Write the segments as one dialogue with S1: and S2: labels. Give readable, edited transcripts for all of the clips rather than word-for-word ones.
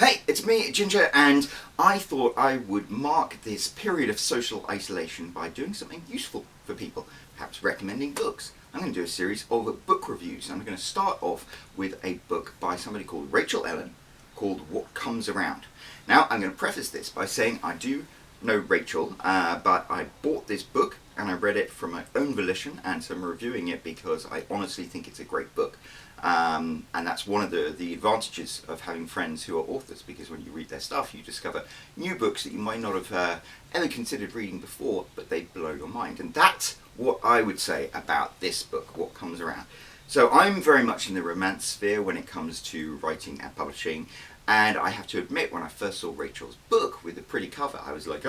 S1: Hey, it's me, Ginger, and I thought I would mark this period of social isolation by doing something useful for people, perhaps recommending books. I'm going to do a series of book reviews. I'm going to start off with a book by somebody called Rachel Ellyn called What Comes Around. Now, I'm going to preface this by saying I do know Rachel, but I bought this book and I read it from my own volition, and so I'm reviewing it because I honestly think it's a great book. And that's one of the advantages of having friends who are authors, because when you read their stuff you discover new books that you might not have ever considered reading before, but they blow your mind. And that's what I would say about this book, What Comes Around. So I'm very much in the romance sphere when it comes to writing and publishing, and I have to admit, when I first saw Rachel's book with the pretty cover, I was like,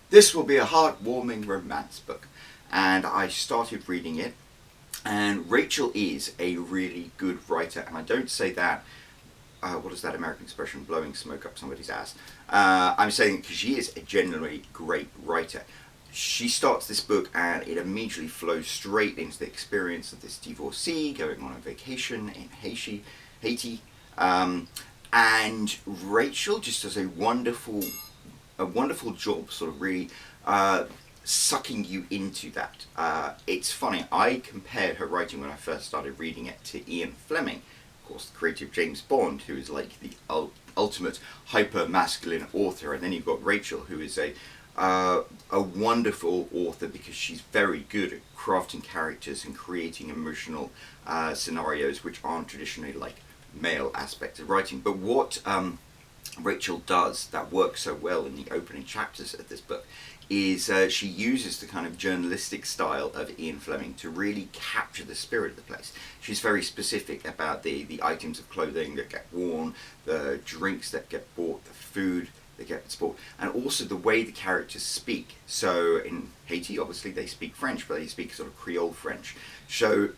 S1: this will be a heartwarming romance book. And I started reading it. And Rachel is a really good writer, and I don't say that, what is that American expression, blowing smoke up somebody's ass. I'm saying it because she is a genuinely great writer. She starts this book and it immediately flows straight into the experience of this divorcee going on a vacation in Haiti. And Rachel just does a wonderful job sort of really sucking you into that. It's funny, I compared her writing when I first started reading it to Ian Fleming, of course the creator of James Bond, who is like the ultimate hyper-masculine author. And then you've got Rachel, who is a wonderful author because she's very good at crafting characters and creating emotional scenarios which aren't traditionally like male aspects of writing. But what Rachel does that works so well in the opening chapters of this book is she uses the kind of journalistic style of Ian Fleming to really capture the spirit of the place. She's very specific about the items of clothing that get worn, the drinks that get bought, the food that gets bought, and also the way the characters speak. So in Haiti, obviously they speak French, but they speak sort of Creole French. So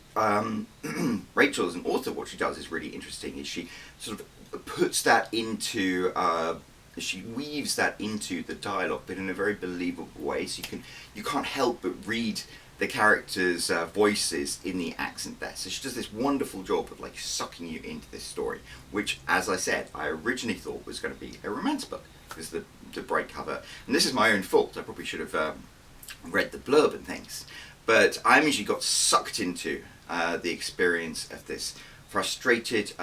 S1: Rachel, as an author, what she does is really interesting, is she sort of puts that into she weaves that into the dialogue, but in a very believable way. So you can't help but read the characters' voices in the accent there. So she does this wonderful job of like sucking you into this story, which, as I said, I originally thought was going to be a romance book because the bright cover. And this is my own fault. I probably should have read the blurb and things. But I immediately got sucked into the experience of this frustrated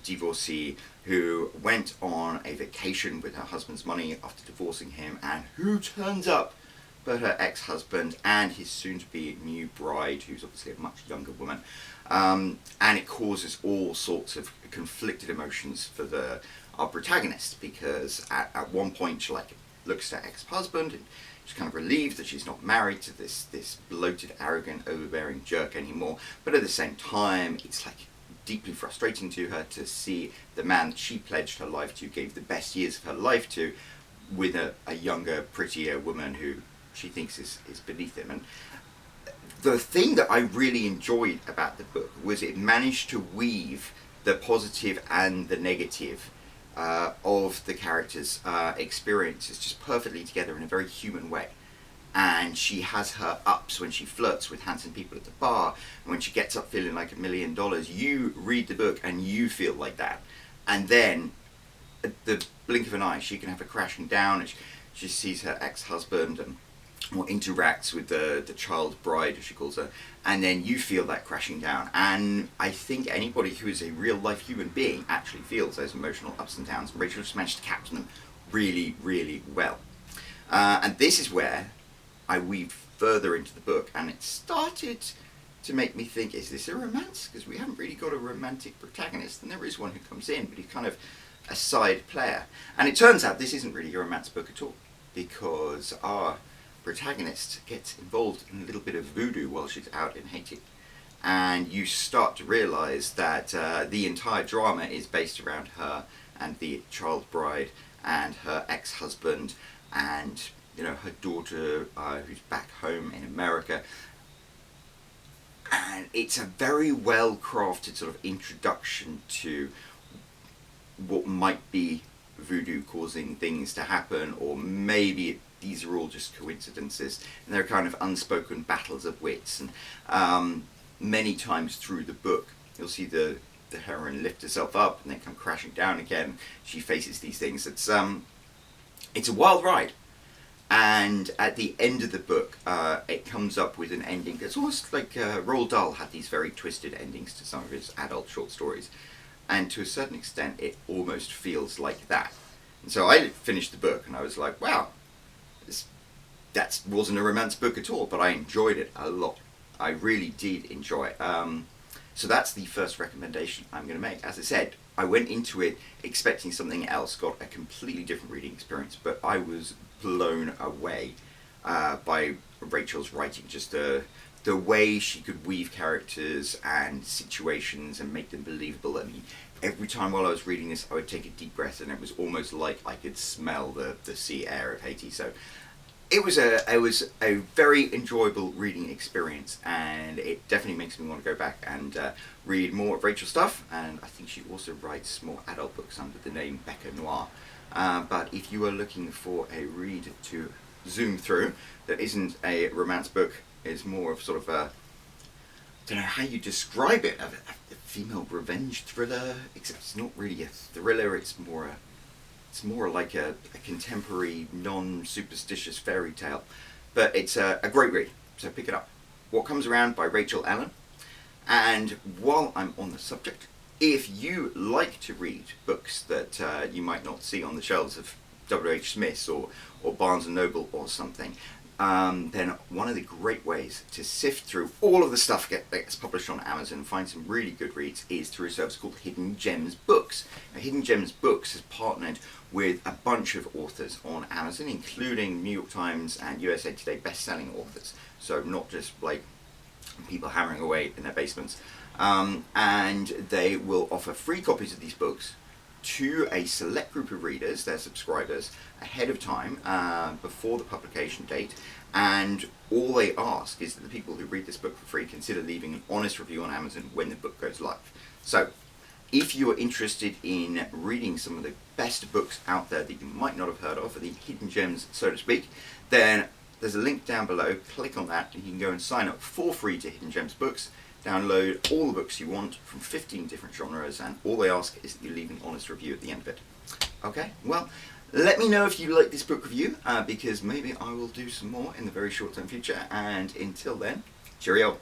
S1: divorcee who went on a vacation with her husband's money after divorcing him, and who turns up but her ex-husband and his soon-to-be new bride, who's obviously a much younger woman. And it causes all sorts of conflicted emotions for our protagonist, because at one point she looks at her ex-husband and she's kind of relieved that she's not married to this bloated, arrogant, overbearing jerk anymore, but at the same time it's like deeply frustrating to her to see the man that she pledged her life to, gave the best years of her life to, with a younger, prettier woman who she thinks is beneath him. And the thing that I really enjoyed about the book was it managed to weave the positive and the negative of the characters' experiences just perfectly together in a very human way. And she has her ups when she flirts with handsome people at the bar, and when she gets up feeling like $1 million, you read the book and you feel like that. And then, at the blink of an eye, she can have a crashing down, and she sees her ex-husband and interacts with the child bride, as she calls her, and then you feel that crashing down. And I think anybody who is a real-life human being actually feels those emotional ups and downs. Rachel just managed to capture them really, really well. And this is where I weaved further into the book, and it started to make me think, is this a romance? Because we haven't really got a romantic protagonist, and there is one who comes in, but he's kind of a side player. And it turns out this isn't really a romance book at all, because our protagonist gets involved in a little bit of voodoo while she's out in Haiti. And you start to realise that the entire drama is based around her and the child bride and her ex-husband and her daughter who's back home in America. And it's a very well crafted sort of introduction to what might be voodoo causing things to happen, or maybe these are all just coincidences, and they're kind of unspoken battles of wits. And many times through the book you'll see the the heroine lift herself up and then come crashing down again. She faces these things. It's a wild ride. And at the end of the book, it comes up with an ending. It's almost like Roald Dahl had these very twisted endings to some of his adult short stories. And to a certain extent, it almost feels like that. And so I finished the book and I was like, wow, that wasn't a romance book at all, but I enjoyed it a lot. I really did enjoy it. So that's the first recommendation I'm going to make. As I said, I went into it expecting something else, got a completely different reading experience, but I was blown away by Rachel's writing. Just the way she could weave characters and situations and make them believable. I mean, every time while I was reading this, I would take a deep breath, and it was almost like I could smell the sea air of Haiti. So it was a very enjoyable reading experience, and it definitely makes me want to go back and read more of Rachel's stuff. And I think she also writes more adult books under the name Becca Noir. But if you are looking for a read to zoom through that isn't a romance book, is more of sort of a, I don't know how you describe it, a female revenge thriller, except it's not really a thriller, it's more like a contemporary, non-superstitious fairy tale. But it's a great read, so pick it up. What Comes Around by Rachel Ellyn. And while I'm on the subject, if you like to read books that you might not see on the shelves of W.H. Smith's or Barnes & Noble or something, then one of the great ways to sift through all of the stuff that gets published on Amazon and find some really good reads is through a service called Hidden Gems Books. Now, Hidden Gems Books has partnered with a bunch of authors on Amazon, including New York Times and USA Today best-selling authors. So not just like people hammering away in their basements. And they will offer free copies of these books to a select group of readers, their subscribers, ahead of time, before the publication date. And all they ask is that the people who read this book for free consider leaving an honest review on Amazon when the book goes live. So if you are interested in reading some of the best books out there that you might not have heard of, or the hidden gems, so to speak, then there's a link down below. Click on that and you can go and sign up for free to Hidden Gems Books. Download all the books you want from 15 different genres, and all they ask is that you leave an honest review at the end of it. Okay, well, let me know if you like this book review, because maybe I will do some more in the very short term future, and until then, cheerio.